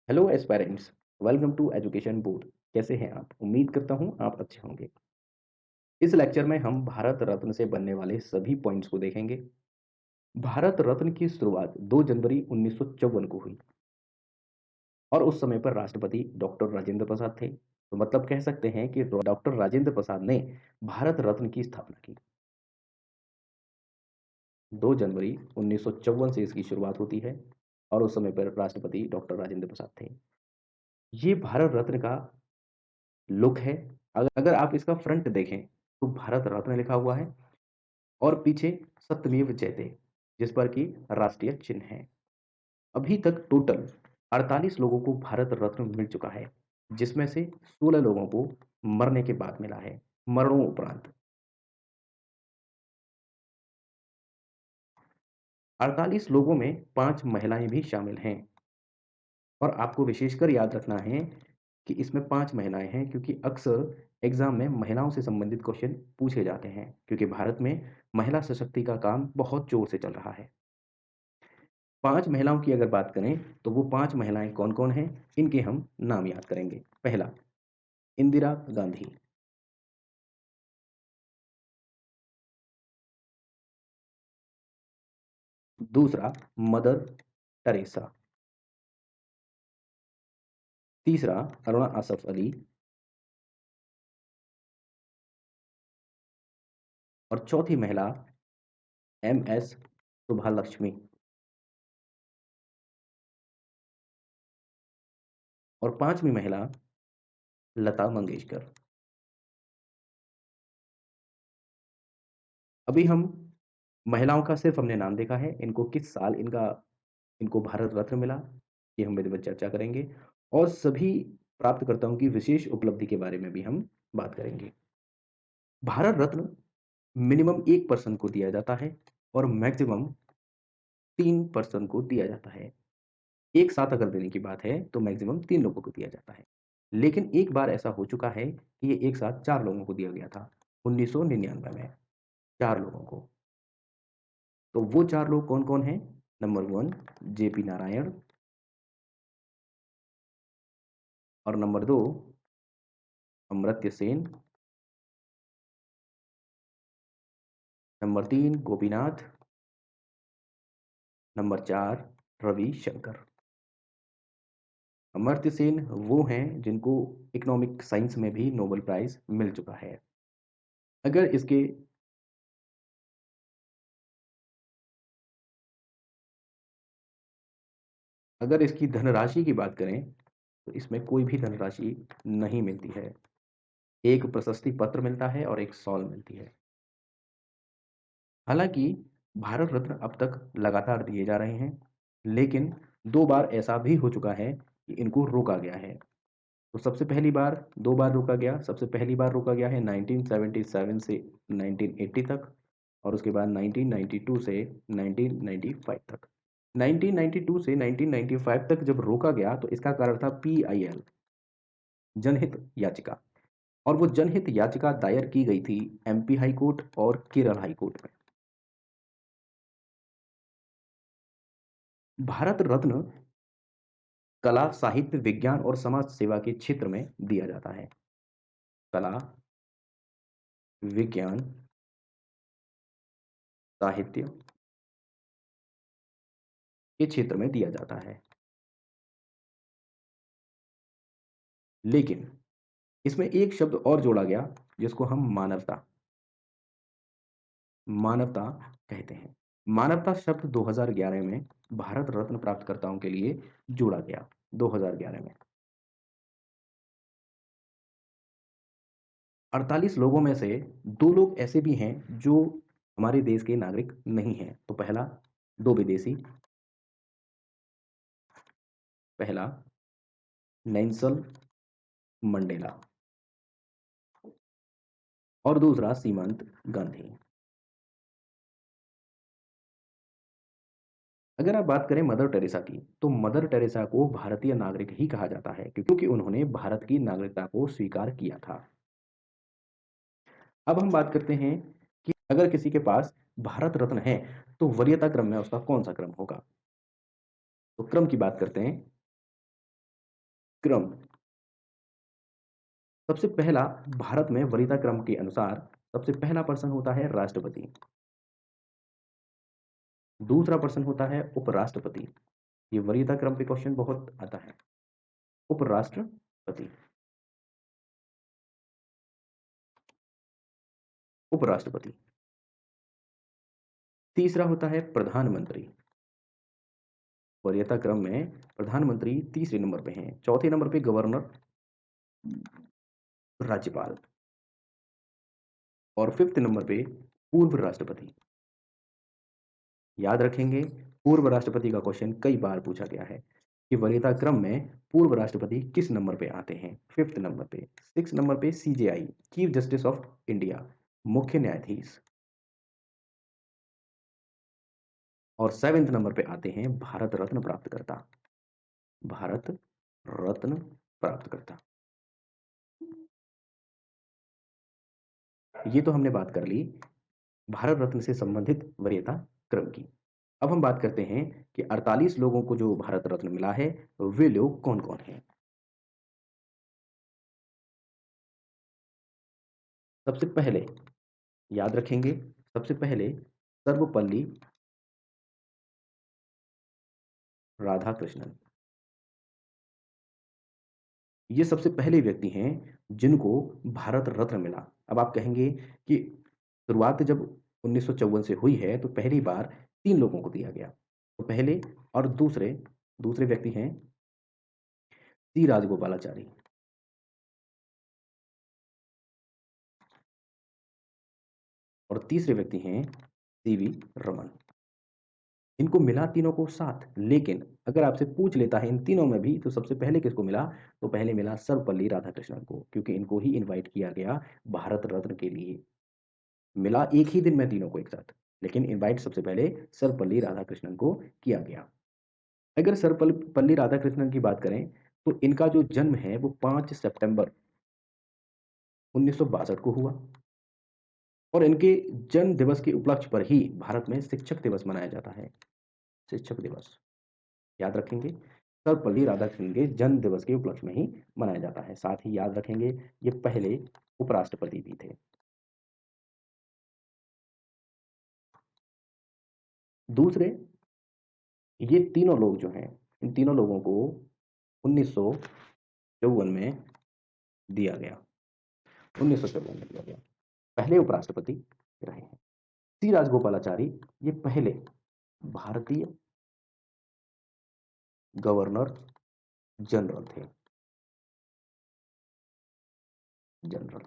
Hello aspirants, welcome to education board. कैसे हैं आप? उम्मीद करता हूँ आप अच्छे होंगे। इस लेक्चर में हम भारत रत्न से बनने वाले सभी पॉइंट्स को देखेंगे। भारत रत्न की शुरुआत 2 जनवरी 1954 को हुई और उस समय पर राष्ट्रपति डॉक्टर राजेंद्र प्रसाद थे। तो मतलब कह सकते हैं कि डॉक्टर राजेंद्र प्रसाद ने भारत रत्न की स्थापना की। 2 जनवरी 1954 से इसकी शुरुआत होती है और उस समय पर राष्ट्रपति डॉक्टर राजेंद्र प्रसाद थे। ये भारत रत्न का लुक है। अगर आप इसका फ्रंट देखें तो भारत रत्न लिखा हुआ है और पीछे सत्यमेव जयते जिस पर कि राष्ट्रीय चिन्ह है। अभी तक टोटल 48 लोगों को भारत रत्न मिल चुका है, जिसमें से 16 लोगों को मरने के बाद मिला है, मरणोपरांत। 48 लोगों में 5 महिलाएं भी शामिल हैं और आपको विशेषकर याद रखना है कि इसमें 5 महिलाएं हैं क्योंकि अक्सर एग्जाम में महिलाओं से संबंधित क्वेश्चन पूछे जाते हैं क्योंकि भारत में महिला सशक्ति का काम बहुत जोर से चल रहा है। 5 महिलाओं की अगर बात करें तो वो 5 महिलाएं कौन-कौन हैं, इनके हम नाम याद करेंगे। पहला, इंदिरा गांधी। दूसरा, मदर टेरेसा। तीसरा, अरुणा आसफ अली। और चौथी महिला, एमएस सुभालक्ष्मी। और 5वीं महिला, लता मंगेशकर। अभी हम महिलाओं का सिर्फ हमने नाम देखा है, इनको किस साल इनको भारत रत्न मिला, ये हम विधिवत चर्चा करेंगे और सभी प्राप्तकर्ताओं की विशेष उपलब्धि के बारे में भी हम बात करेंगे। भारत रत्न मिनिमम 1 पर्सन को दिया जाता है और मैक्सिमम 3 पर्सन को दिया जाता है। एक साथ अगर देने की बात है तो मैक्सिमम 3 लोगों को दिया जाता है। लेकिन एक बार ऐसा हो चुका है कि ये एक साथ 4 लोगों को दिया गया था, 1999 में 4 लोगों को। तो वो 4 लोग कौन-कौन हैं? नंबर 1 जेपी नारायण और number 2 Amartya Sen, number 3 Gopinath, number 4 Ravishankar. Amartya Sen वो हैं जिनको इकोनॉमिक साइंस में भी नोबेल प्राइज़ मिल चुका है। अगर इसके अगर इसकी धनराशि की बात करें, तो इसमें कोई भी धनराशि नहीं मिलती है। एक प्रशस्ति पत्र मिलता है और एक शॉल मिलती है। हालाँकि भारत रत्न अब तक लगातार दिए जा रहे हैं, लेकिन 2 बार ऐसा भी हो चुका है कि इनको रोका गया है। तो सबसे पहली बार 2 बार रोका गया, सबसे पहली बार रोका गया है 1977 से 1980 तक और उसके बाद 1992 से 1995 तक। 1992 से 1995 तक जब रोका गया तो इसका कारण था पीआईएल, जनहित याचिका। और वो जनहित याचिका दायर की गई थी एमपी हाई कोर्ट और केरल हाई कोर्ट में। भारत रत्न कला, साहित्य, विज्ञान और समाज सेवा के क्षेत्र में दिया जाता है। कला, विज्ञान, साहित्य के क्षेत्र में दिया जाता है। लेकिन इसमें एक शब्द और जोड़ा गया जिसको हम मानवता कहते हैं। मानवता शब्द 2011 में भारत रत्न प्राप्तकर्ताओं के लिए जोड़ा गया, 2011 में। 48 लोगों में से 2 लोग ऐसे भी हैं जो हमारे देश के नागरिक नहीं हैं। तो पहला, 2 विदेशी, पहला नेल्सन मंडेला और दूसरा सीमांत गांधी। अगर आप बात करें मदर टेरेसा की, तो मदर टेरेसा को भारतीय नागरिक ही कहा जाता है क्योंकि उन्होंने भारत की नागरिकता को स्वीकार किया था। अब हम बात करते हैं कि अगर किसी के पास भारत रत्न है, तो वरीयता क्रम में उसका कौन-सा क्रम होगा? तो क्रम की बात करते हैं। क्रम सबसे पहला भारत में वरीयता क्रम के अनुसार सबसे पहला पर्सन होता है राष्ट्रपति, दूसरा पर्सन होता है उपराष्ट्रपति। ये वरीयता क्रम पे क्वेश्चन बहुत आता है। उपराष्ट्रपति, उपराष्ट्रपति। तीसरा होता है प्रधानमंत्री। वरीयता क्रम में प्रधानमंत्री तीसरे नंबर पे हैं। चौथे नंबर पे गवर्नर, राज्यपाल और फिफ्थ नंबर पे पूर्व राष्ट्रपति। याद रखेंगे, पूर्व राष्ट्रपति का क्वेश्चन कई बार पूछा गया है कि वरीयता क्रम में पूर्व राष्ट्रपति किस नंबर पे आते हैं। फिफ्थ नंबर पे, सिक्स नंबर पे CJI, chief justice of India, मुख्य न्यायाधीश, और सेवेंथ नंबर पे आते हैं भारत रत्न प्राप्तकर्ता। भारत रत्न प्राप्तकर्ता। ये तो हमने बात कर ली भारत रत्न से संबंधित वरीयता क्रम की। अब हम बात करते हैं कि 48 लोगों को जो भारत रत्न मिला है, वे लोग कौन-कौन हैं? सबसे पहले याद रखेंगे, सबसे पहले सर्वपल्ली राधाकृष्णन। ये सबसे पहले व्यक्ति हैं जिनको भारत रत्न मिला। अब आप कहेंगे कि शुरुआत जब 1954 से हुई है तो पहली बार 3 लोगों को दिया गया। तो पहले और दूसरे, दूसरे व्यक्ति हैं सी राजगोपालाचारी और तीसरे व्यक्ति हैं सीवी रमन। इनको मिला तीनों को साथ, लेकिन अगर आपसे पूछ लेता है इन तीनों में भी तो सबसे पहले किसको मिला? तो पहले मिला सर्वपल्ली राधाकृष्णन को, क्योंकि इनको ही इनवाइट किया गया भारत रत्न के लिए। मिला एक ही दिन में तीनों को एक साथ, लेकिन इनवाइट सबसे पहले सर्वपल्ली राधाकृष्णन को किया गया। अगर सर्वपल्ली राधाकृष्णन की बात करें, तो इनका जो जन्म है वो 5 सितंबर 1962 को हुआ और इनके जन्म दिवस के उपलक्ष्य पर ही भारत में शिक्षक दिवस मनाया जाता है। शिक्षक दिवस। याद रखेंगे, सर्वपल्ली राधाकृष्णन के जन्म दिवस के उपलक्ष्य में ही मनाया जाता है। साथ ही याद रखेंगे, ये पहले उपराष्ट्रपति भी थे। दूसरे, ये तीनों लोग जो हैं, इन तीनों लोगों को 1954 में दिया गया। 1954 में दिया गया। पहले उपराष्ट्रपति रहे हैं। सी राजगोपालाचारी ये पहले भारतीय गवर्नर जनरल थे। जनरल।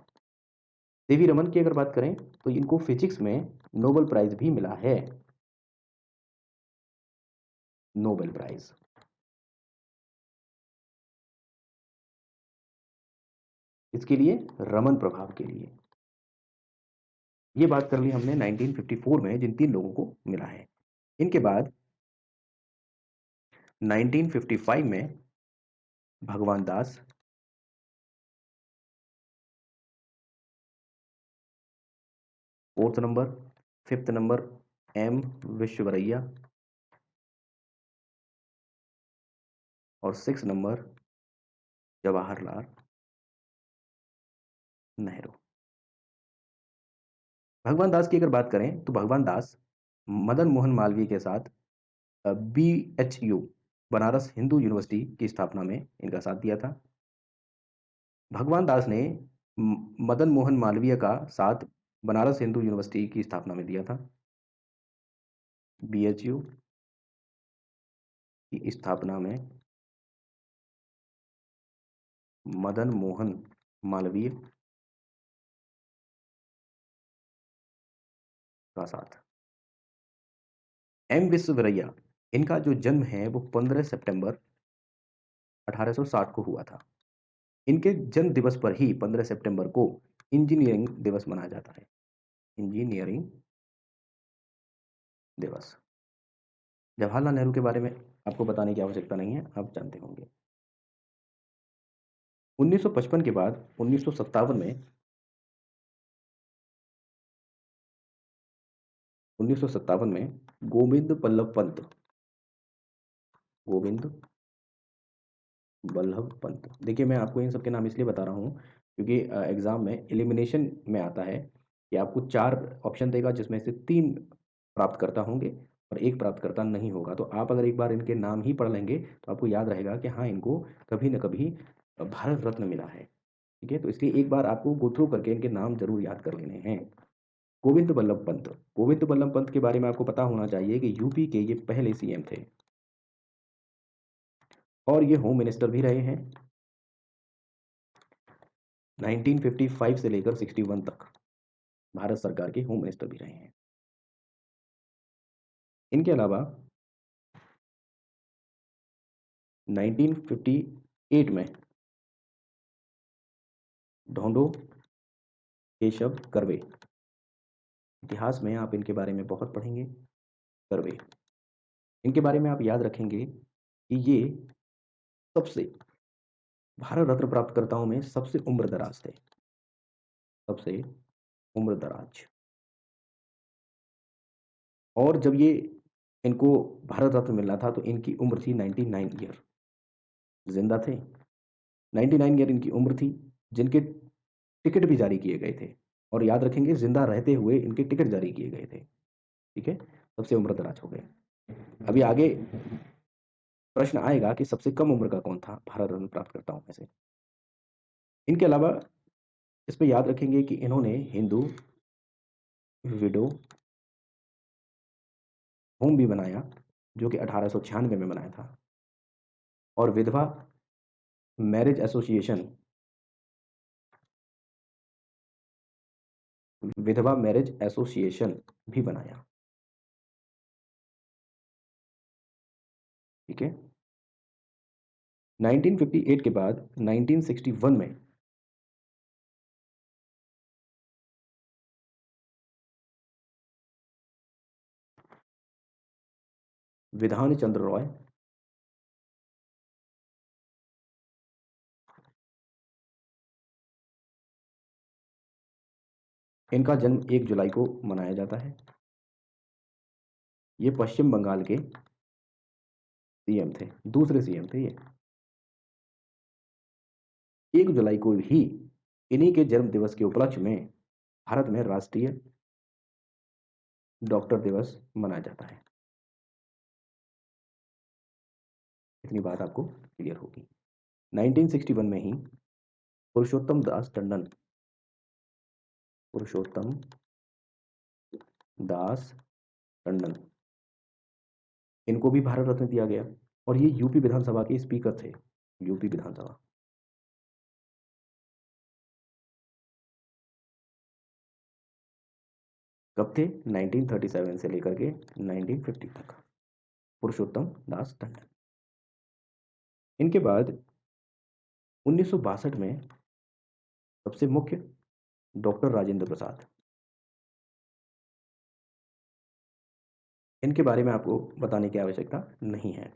सीवी रमन की अगर बात करें तो इनको फिजिक्स में नोबेल प्राइज भी मिला है। Nobel prize. इसके लिए रमन प्रभाव के लिए। ये बात कर ली हमने 1954 में जिन 3 लोगों को मिला है। इनके बाद 1955 में Bhagwan Das, fourth number, fifth number M Visvesvaraya और सिक्स नंबर जवाहरलाल नेहरू। भगवान दास की अगर बात करें तो भगवान दास मदन मोहन मालवीय के साथ बीएचयू बनारस हिंदू यूनिवर्सिटी की स्थापना में इनका साथ दिया था। भगवान दास ने मदन मोहन मालवीय का साथ बनारस हिंदू यूनिवर्सिटी की स्थापना में दिया था। बीएचयू की स्थापना में मदन मोहन मालवीय का साथ। एम विश्वेश्वरैया, इनका जो जन्म है वो 15 सितंबर 1860 को हुआ था। इनके जन्म दिवस पर ही 15 सितंबर को इंजीनियरिंग दिवस मनाया जाता है। इंजीनियरिंग दिवस। जवाहरलाल नेहरू के बारे में आपको बताने की आवश्यकता नहीं है, आप जानते होंगे। 1955 के बाद 1957 में 1957 में गोविंद बल्लभ पंत, गोविंद वल्लभ पंत। देखिए, मैं आपको इन सब के नाम इसलिए बता रहा हूँ क्योंकि एग्ज़ाम में एलिमिनेशन में आता है कि आपको 4 ऑप्शन देगा जिसमें से 3 प्राप्तकर्ता होंगे और 1 प्राप्तकर्ता नहीं होगा। तो आप अगर एक बार इनके नाम ही पढ़ लेंगे तो आपको याद रहेगा कि हाँ, इनको कभी न कभी भारत रत्न मिला है। ठीक है? तो इसलिए एक बार आपको गो थ्रू करके इनके नाम ज़रूर याद कर लेने हैं। गोविंद बल्लभ पंत। गोविंद बल्लभ पंत के बारे में आपको पता होना चाहिए कि यूपी के ये पहले सीएम थे और ये होम मिनिस्टर भी रहे हैं 1955 से लेकर 61 तक भारत सरकार के होम मिनिस्टर भी रहे हैं। इनके अलावा 1958 में ढोंडो केशव कर्वे, इतिहास में आप इनके बारे में बहुत पढ़ेंगे, कर्वे। इनके बारे में आप याद रखेंगे कि ये सबसे भारत रत्न प्राप्तकर्ताओं में सबसे उम्र-दराज़ थे, सबसे उम्र-दराज़। और जब ये इनको भारत रत्न मिलना था तो इनकी उम्र थी 99 ईयर, ज़िंदा थे। 99 ईयर इनकी उम्र थी, जिनके टिकट भी जारी किए गए थे और याद रखेंगे ज़िंदा रहते हुए इनके टिकट जारी किए गए थे, ठीक है? सबसे उम्र-दराज़ हो गए। अभी आगे प्रश्न आएगा कि सबसे कम उम्र का कौन था भारत रत्न प्राप्तकर्ताओं में से? इनके अलावा इसमें याद रखेंगे कि इन्होंने हिंदू विडो होम भी बनाया, जो कि 1896 में बनाया था और विधवा मैरिज एसोसिएशन विधवा मैरिज एसोसिएशन भी बनाया, ठीक है? 1958 के बाद 1961 में विधान चंद्र रॉय, इनका जन्म 1 जुलाई को मनाया जाता है। ये पश्चिम बंगाल के सीएम थे, दूसरे सीएम थे ये। 1 जुलाई को ही इन्हीं के जन्म दिवस के उपलक्ष्य में भारत में राष्ट्रीय डॉक्टर दिवस मनाया जाता है। इतनी बात आपको क्लियर होगी। 1961 में ही पुरुषोत्तम दास टंडन पुरुषोत्तम दास टंडन इनको भी भारत रत्न दिया गया और ये यूपी विधानसभा के स्पीकर थे, यूपी विधानसभा। कब थे? 1937 से लेकर के 1950 तक, पुरुषोत्तम दास टंडन। इनके बाद 1962 में सबसे मुख्य डॉक्टर राजेंद्र प्रसाद। इनके बारे में आपको बताने की आवश्यकता नहीं है,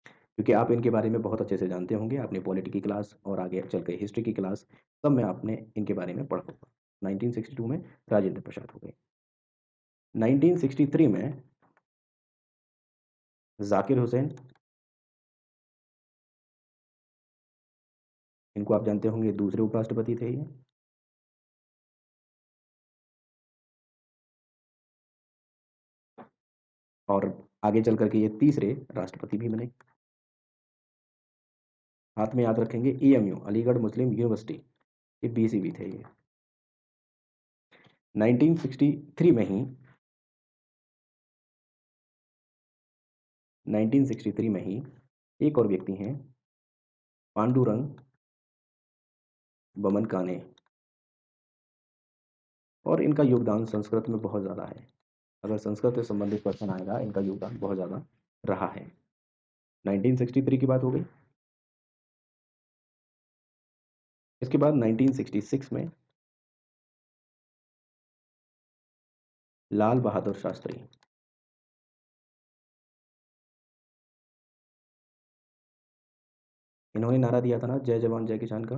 क्योंकि आप इनके बारे में बहुत अच्छे से जानते होंगे। आपने पॉलिटी की क्लास और आगे चल के हिस्ट्री की क्लास, सब में आपने इनके बारे में पढ़ा होगा। 1962 में राजेंद्र प्रसाद हो गए। 1963 में ज़ाकिर हुसैन, इनको आप जानते होंगे, दूसरे उपराष्ट्रपति थे ये। और आगे चल कर के ये तीसरे राष्ट्रपति भी बने। हाथ में याद रखेंगे एएमयू, अलीगढ़ मुस्लिम यूनिवर्सिटी, ये बीसीबी थे ये। 1963 में ही 1963 में ही एक और व्यक्ति हैं, पांडुरंग बमन काने, और इनका योगदान संस्कृत में बहुत ज़्यादा है। अगर संस्कृत से संबंधित क्वेश्चन आएगा, इनका योगदान बहुत ज़्यादा रहा है। 1963 की बात हो गई। इसके बाद 1966 में लाल बहादुर शास्त्री, इन्होंने नारा दिया था ना, जय जवान जय किसान का।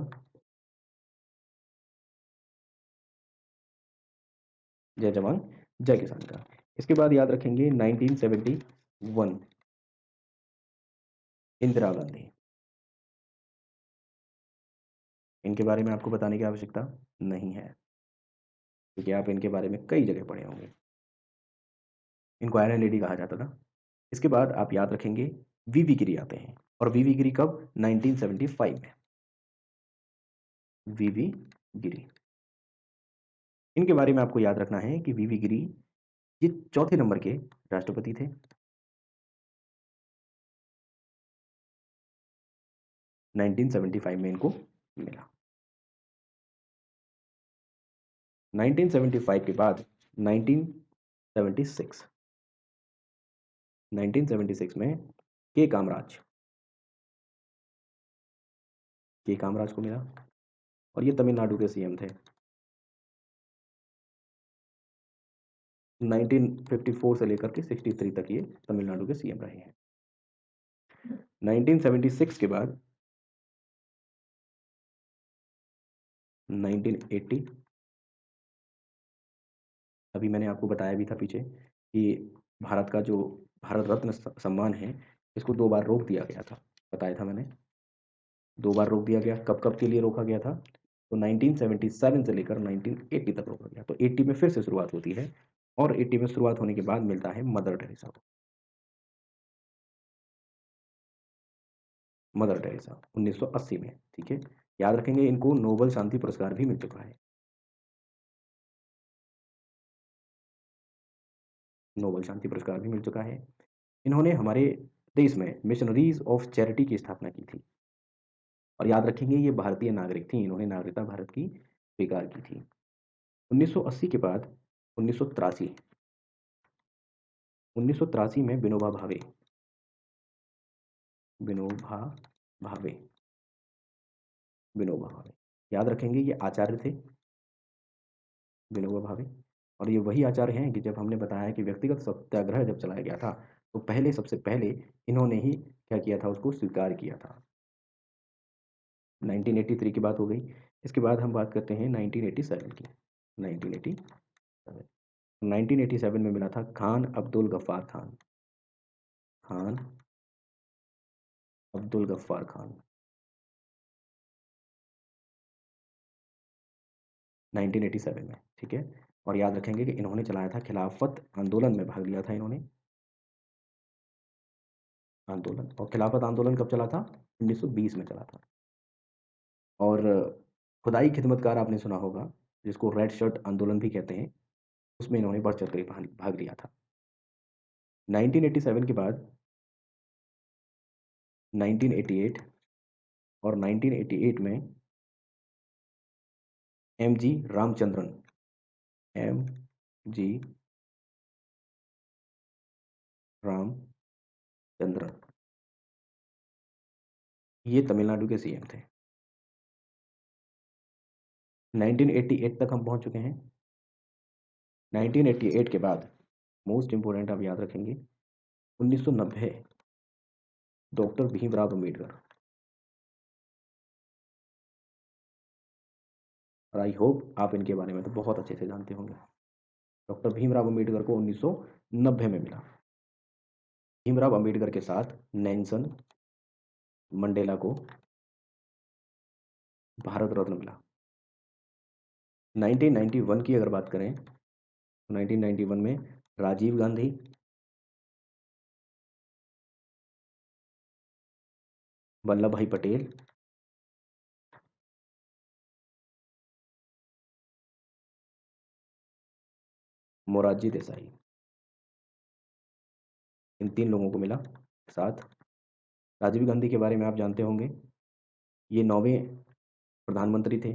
जय जवान जय किसान का। इसके बाद याद रखेंगे 1971, इंदिरा गांधी। इनके बारे में आपको बताने की आवश्यकता नहीं है, क्योंकि आप इनके बारे में कई जगह पढ़े होंगे। इनको आयरन लेडी कहा जाता था। इसके बाद आप याद रखेंगे वीवी गिरी आते हैं और वीवी गिरी कब? 1975 में। वीवी गिरी, इनके बारे में आपको याद रखना है कि वीवी गिरी ये चौथे नंबर के राष्ट्रपति थे। 1975 में इनको मिला। 1975 के बाद 1976 1976 में के कामराज को मिला और ये तमिलनाडु के सीएम थे। 1954 से लेकर के 63 तक ये तमिलनाडु के सीएम रहे हैं। 1976 के बाद 1980, अभी मैंने आपको बताया भी था पीछे कि भारत का जो भारत रत्न सम्मान है, इसको 2 बार रोक दिया गया था। बताया था मैंने, 2 बार रोक दिया गया। कब-कब के लिए रोका गया था? तो 1977 से लेकर 1980 तक रोका गया। तो 80 में फिर से शुरुआत होती है और 80 में शुरुआत होने के बाद मिलता है मदर टेरेसा को। मदर टेरेसा 1980 में, ठीक है? याद रखेंगे इनको नोबेल शांति पुरस्कार भी मिल चुका है। नोबेल शांति पुरस्कार भी मिल चुका है। इन्होंने हमारे देश में मिशनरीज़ ऑफ चैरिटी की स्थापना की थी और याद रखेंगे ये भारतीय नागरिक थीं, इन्होंने नागरिकता भारत की स्वीकार की थी। 1980 के बाद 1983 1983 में विनोबा भावे विनोबा भावे। याद रखेंगे ये आचार्य थे, विनोबा भावे, और ये वही आचार्य हैं कि जब हमने बताया कि व्यक्तिगत सत्याग्रह जब चलाया गया था, तो सबसे पहले इन्होंने ही क्या किया था, उसको स्वीकार किया था। 1983 की बात हो गई। इसके बाद हम बात करते हैं 1987 की। 1987 1987 में मिला था खान अब्दुल गफ्फार खान। खान अब्दुल गफ्फार खान 1987 में, ठीक है? और याद रखेंगे कि इन्होंने चलाया था खिलाफत आंदोलन में भाग लिया था इन्होंने, आंदोलन। और खिलाफत आंदोलन कब चला था? 1920 में चला था। और खुदाई खिदमतकार आपने सुना होगा, जिसको रेड शर्ट आंदोलन भी कहते हैं, उसमें इन्होंने बढ़-चढ़ के भाग भाग लिया था। 1987 के बाद 1988 और 1988 में एमजी रामचंद्रन, एमजी रामचंद्रन, ये तमिलनाडु के सीएम थे। 1988 तक हम पहुँच चुके हैं। 1988 के बाद मोस्ट इम्पोर्टेंट आप याद रखेंगे 1990, डॉक्टर भीमराव अम्बेडकर। और आई होप आप इनके बारे में तो बहुत अच्छे से जानते होंगे। डॉक्टर भीमराव अम्बेडकर को 1990 में मिला। भीमराव अम्बेडकर के साथ नेल्सन मंडेला को भारत रत्न मिला। 1991 की अगर बात करें, तो 1991 में राजीव गांधी, वल्लभ भाई पटेल, मोरारजी देसाई, इन 3 लोगों को मिला साथ। राजीव गांधी के बारे में आप जानते होंगे, ये 9वें प्रधानमंत्री थे।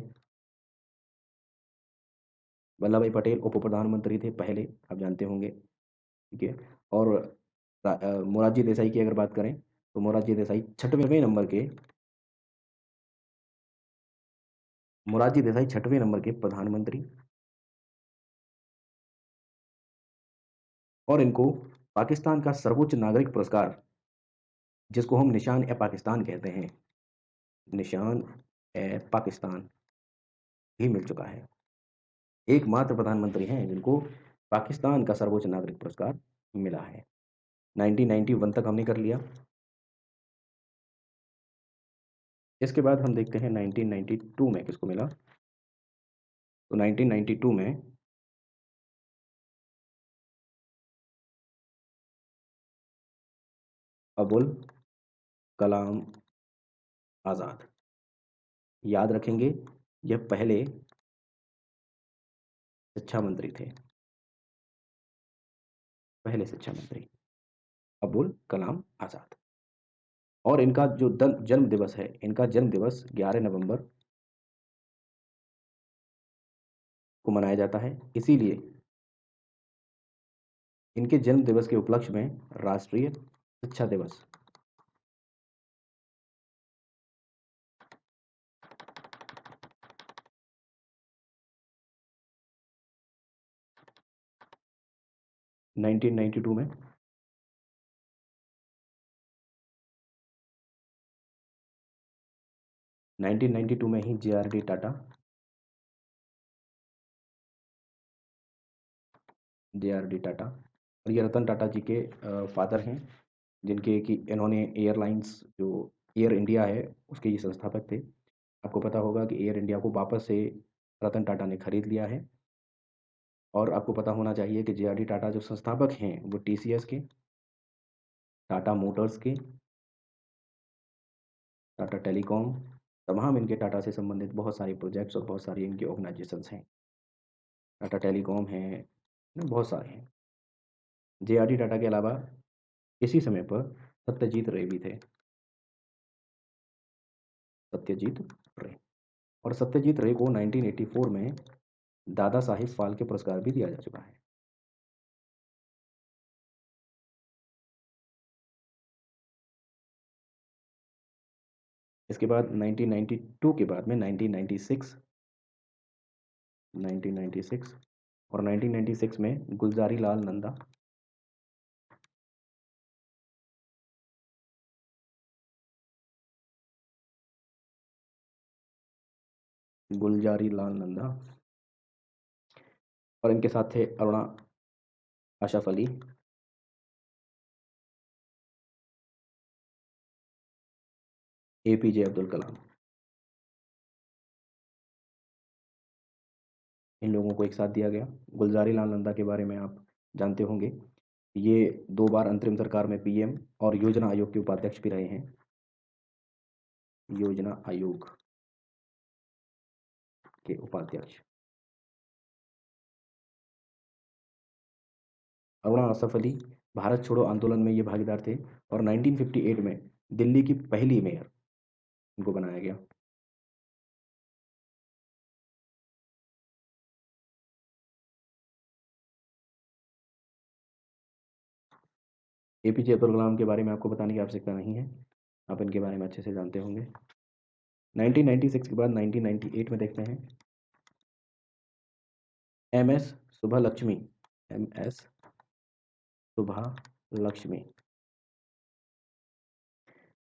वल्लभ भाई पटेल उप प्रधानमंत्री थे पहले, आप जानते होंगे, ठीक है? और मोरारजी देसाई की अगर बात करें, तो मोरारजी देसाई 6वें नंबर के मोरारजी देसाई 6वें नंबर के प्रधानमंत्री, और इनको पाकिस्तान का सर्वोच्च नागरिक पुरस्कार, जिसको हम निशान-ए-पाकिस्तान कहते हैं, निशान-ए-पाकिस्तान भी मिल चुका है। एकमात्र प्रधानमंत्री हैं जिनको पाकिस्तान का सर्वोच्च नागरिक पुरस्कार मिला है। 1991 तक हमने कर लिया। इसके बाद हम देखते हैं 1992 में किसको मिला? तो 1992 में अबुल कलाम आज़ाद। याद रखेंगे, यह पहले शिक्षा मंत्री थे, पहले शिक्षा मंत्री अबुल कलाम आज़ाद। और इनका जो जन्म दिवस है, इनका जन्म दिवस 11 नवंबर को मनाया जाता है। इसीलिए इनके जन्म दिवस के उपलक्ष्य में राष्ट्रीय शिक्षा दिवस 1992 में 1992 में ही जेआरडी टाटा जेआरडी टाटा और ये रतन टाटा जी के फादर हैं, जिनके कि इन्होंने एयरलाइंस जो एयर इंडिया है, उसके ये संस्थापक थे। आपको पता होगा कि एयर इंडिया को वापस से रतन टाटा ने खरीद लिया है और आपको पता होना चाहिए कि जेआरडी टाटा जो संस्थापक हैं, वो टीसीएस के, टाटा मोटर्स के, टाटा टेलीकॉम, तमाम इनके टाटा से संबंधित बहुत सारे प्रोजेक्ट्स और बहुत सारी इनकी ऑर्गेनाइजेशंस हैं। टाटा टेलीकॉम है, बहुत सारे हैं। जेआरडी टाटा के अलावा इसी समय पर सत्यजीत रे भी थे, सत्यजीत रे। और सत्यजीत रे को 1984 में दादा साहिब फाल्के पुरस्कार भी दिया जा चुका है। इसके बाद 1992 के बाद में 1996 और 1996 में गुलज़ारी लाल नंदा, गुलज़ारी लाल नंदा और इनके साथ थे अरुणा अशरफ अली, एपीजे अब्दुल कलाम। इन लोगों को एक साथ दिया गया। गुलज़ारी लाल नंदा के बारे में आप जानते होंगे, ये 2 बार अंतरिम सरकार में पीएम और योजना आयोग के उपाध्यक्ष भी रहे हैं। योजना आयोग के उपाध्यक्ष। अरुणा असफ अली भारत छोड़ो आंदोलन में ये भागीदार थे और 1958 में दिल्ली की पहली मेयर इनको बनाया गया। एपीजे अब्दुल कलाम के बारे में आपको बताने की आवश्यकता नहीं है, आप इनके बारे में अच्छे से जानते होंगे। 1996 के बाद 1998 में देखते हैं एमएस सुब्बालक्ष्मी, एमएस सुब्बालक्ष्मी।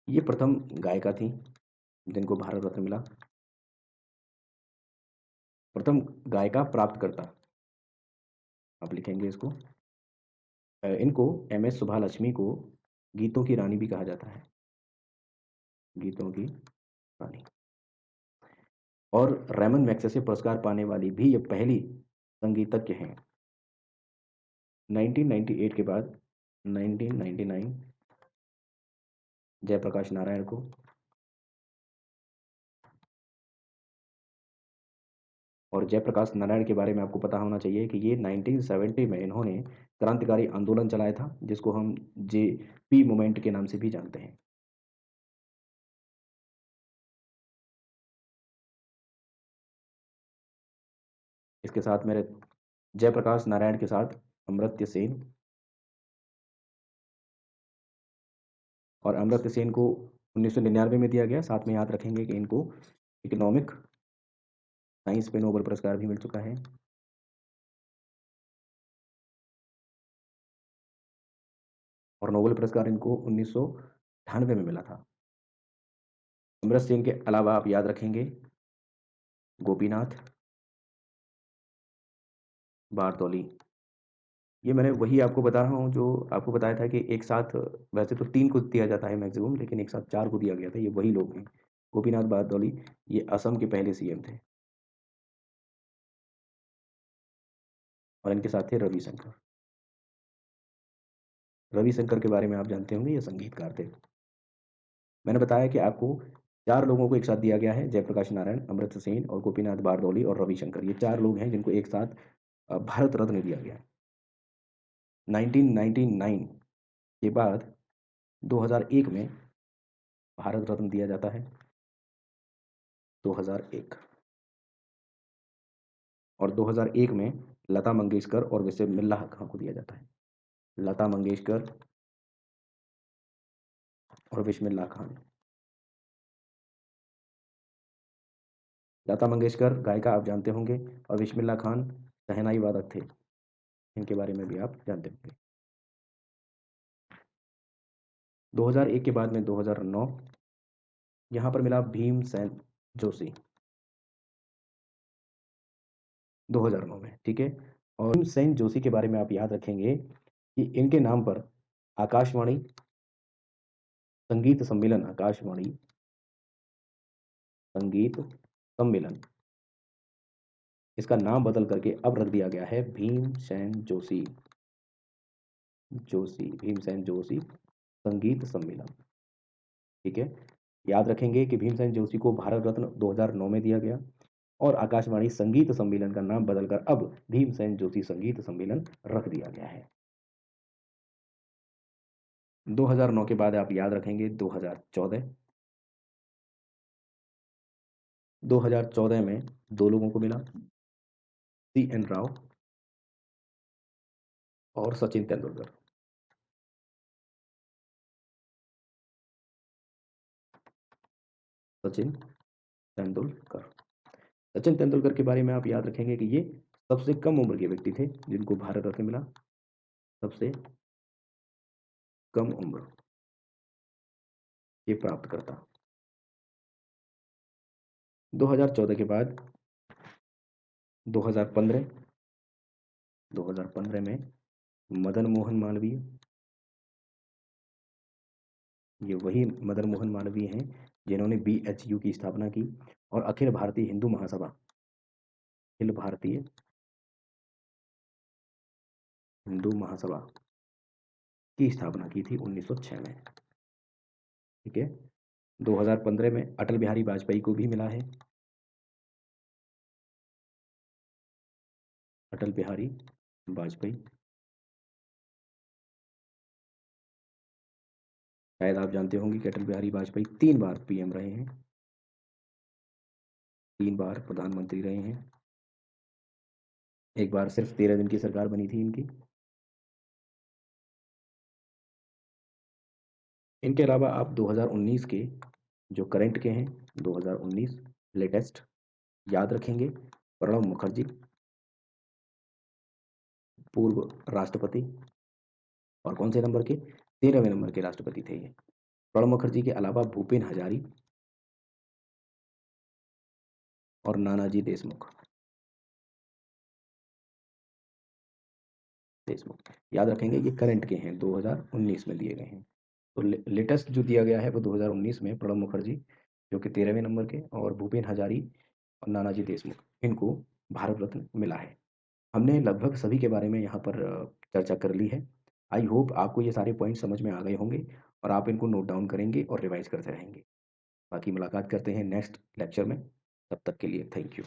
ये प्रथम गायिका थी जिनको भारत रत्न मिला, प्रथम गायिका प्राप्तकर्ता, आप लिखेंगे इसको। इनको एमएस सुब्बालक्ष्मी को गीतों की रानी भी कहा जाता है, गीतों की रानी। और रैमन मैग्सेसे पुरस्कार पाने वाली भी ये पहली संगीतज्ञ हैं। 1998 के बाद 1999 जयप्रकाश नारायण को, और जयप्रकाश नारायण के बारे में आपको पता होना चाहिए कि ये 1970 में इन्होंने क्रांतिकारी आंदोलन चलाया था, जिसको हम जेपी मूवमेंट के नाम से भी जानते हैं। इसके साथ मेरे जयप्रकाश नारायण के साथ अमर्त्य सेन, और अमर्त्य सेन को 1999 में दिया गया। साथ में याद रखेंगे कि इनको इकोनॉमिक साइंस पे नोबेल पुरस्कार भी मिल चुका है। और नोबेल पुरस्कार इनको 1998 में मिला था। अमृत सिंह के अलावा आप याद रखेंगे गोपीनाथ बारदौली। ये मैंने वही आपको बता रहा हूँ जो आपको बताया था कि एक साथ, वैसे तो 3 को दिया जाता है मैक्सिमम, लेकिन एक साथ 4 को दिया गया था, ये वही लोग हैं। गोपीनाथ बारदौली ये असम के पहले सीएम थे और इनके साथ थे रविशंकर। रविशंकर के बारे में आप जानते होंगे, ये संगीतकार थे। मैंने बताया कि आपको 4 लोगों को एक साथ दिया गया है, जयप्रकाश नारायण, अमर्त्य सेन और गोपीनाथ बारदौली और रविशंकर। ये 4 लोग हैं जिनको एक साथ भारत रत्न दिया गया है। 1999 के बाद 2001 में भारत रत्न दिया जाता है, 2001 और 2001 में लता मंगेशकर और बिस्मिल्लाह खां को दिया जाता है। लता मंगेशकर और बिस्मिल्लाह खान। लता मंगेशकर गायिका आप जानते होंगे और बिस्मिल्लाह खान शहनाई वादक थे। इनके बारे में भी आप जानते होंगे। 2001 के बाद में 2009 यहाँ पर मिला भीमसेन जोशी, 2009 में, ठीक है। और भीमसेन जोशी के बारे में आप याद रखेंगे कि इनके नाम पर आकाशवाणी संगीत सम्मेलन, आकाशवाणी संगीत सम्मेलन, इसका नाम बदल करके अब रख दिया गया है भीमसेन जोशी, भीमसेन जोशी संगीत सम्मेलन, ठीक है। याद रखेंगे कि भीमसेन जोशी को भारत रत्न 2009 में दिया गया और आकाशवाणी संगीत सम्मेलन का नाम बदलकर अब भीमसेन जोशी संगीत सम्मेलन रख दिया गया है। 2009 के बाद आप याद रखेंगे 2014, 2014 में 2 लोगों को मिला, सीएन राव और सचिन तेंदुलकर। सचिन तेंदुलकर। सचिन तेंदुलकर के बारे में आप याद रखेंगे कि ये सबसे कम उम्र के व्यक्ति थे जिनको भारत रत्न मिला, सबसे कम उम्र के प्राप्तकर्ता। 2014 के बाद 2015, 2015 में मदन मोहन मालवीय, ये वही मदन मोहन मालवीय हैं जिन्होंने बीएचयू की स्थापना की और अखिल भारतीय हिंदू महासभा, अखिल भारतीय हिंदू महासभा की स्थापना की थी 1906 में, ठीक है। 2015 में अटल बिहारी वाजपेयी को भी मिला है, अटल बिहारी वाजपेयी। शायद आप जानते होंगे कि अटल बिहारी वाजपेयी 3 बार पीएम रहे हैं, 3 बार प्रधानमंत्री रहे हैं। एक बार सिर्फ 13 दिन की सरकार बनी थी इनकी। इनके अलावा आप 2019 के जो करंट के हैं, 2019 लेटेस्ट याद रखेंगे, प्रणब मुखर्जी, पूर्व राष्ट्रपति, और कौन से नंबर के, 13वें नंबर के राष्ट्रपति थे ये। प्रणब मुखर्जी के अलावा भूपेन हजारी और नानाजी देशमुख, याद रखेंगे ये करंट के हैं, 2019 में दिए गए हैं। तो लेटेस्ट जो दिया गया है वो 2019 में प्रणब मुखर्जी जो कि 13वें नंबर के, और भूपेन हजारी और नानाजी देशमुख, इनको भारत रत्न मिला है। हमने लगभग सभी के बारे में यहाँ पर चर्चा कर ली है। आई होप आपको ये सारे पॉइंट समझ में आ गए होंगे और आप इनको नोट डाउन करेंगे और रिवाइज करते रहेंगे। बाकी मुलाकात करते हैं नेक्स्ट लेक्चर में, तब तक के लिए थैंक यू।